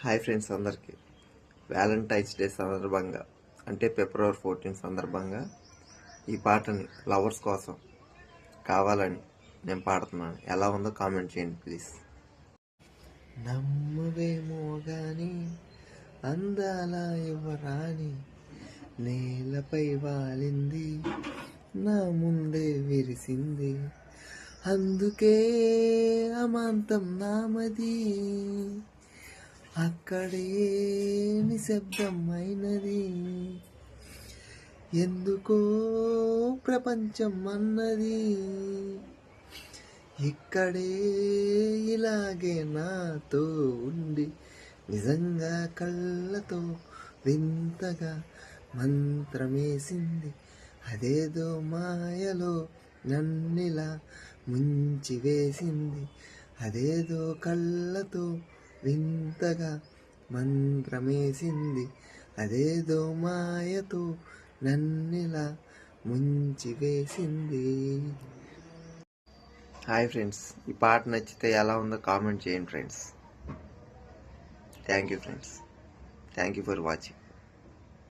Hi friends, అందరికీ Valentine's day సందర్భంగా అంటే ఫిబ్రవరి 14 సందర్భంగా ఈ పాటని లవర్స్ కోసం కావాలని నేను పాడుతున్నాను. ఎలా ఉందో కామెంట్ చేయండి ప్లీజ్. నమ్మవేమో గాని అందాల యువరాణి నేలపై వాలింది, నా ముందే విరిసింది, అందుకే అమాంతం నామది, అక్కడే నిశ్శబ్దమైనది, ఎందుకో ప్రపంచం అన్నది, ఇక్కడే ఇలాగే నాతో ఉండి నిజంగా కళ్ళతో వింతగా మంత్రమేసింది, అదేదో మాయలో నన్నిలా ముంచివేసింది, అదేదో కళ్ళతో వింతగా మంత్రమేసింది, అదేదో మాయతో నన్నిలా ముంచివేసింది. హాయ్ ఫ్రెండ్స్, ఈ పాట నచ్చితే ఎలా ఉందో కామెంట్ చేయండి friends. Thank you friends, thank you for watching.